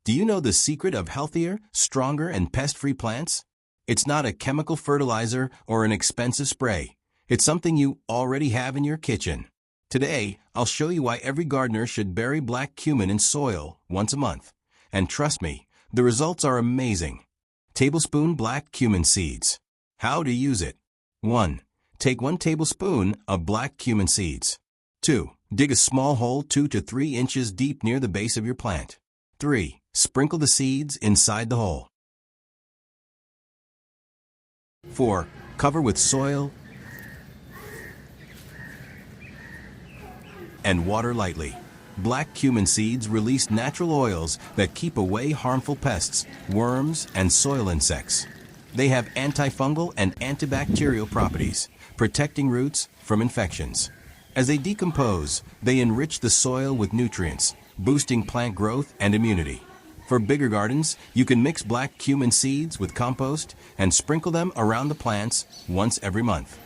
Do you know the secret of healthier, stronger, and pest-free plants? It's not a chemical fertilizer or an expensive spray. It's something you already have in your kitchen. Today, I'll show you why every gardener should bury black cumin in soil once a month. And trust me, the results are amazing. Tablespoon black cumin seeds. How to use it. 1. Take 1 tablespoon of black cumin seeds. 2. Dig a small hole 2 to 3 inches deep near the base of your plant. 3. Sprinkle the seeds inside the hole. 4. Cover with soil and water lightly. Black cumin seeds release natural oils that keep away harmful pests, worms, and soil insects. They have antifungal and antibacterial properties, protecting roots from infections. As they decompose, they enrich the soil with nutrients, boosting plant growth and immunity. For bigger gardens, you can mix black cumin seeds with compost and sprinkle them around the plants once every month.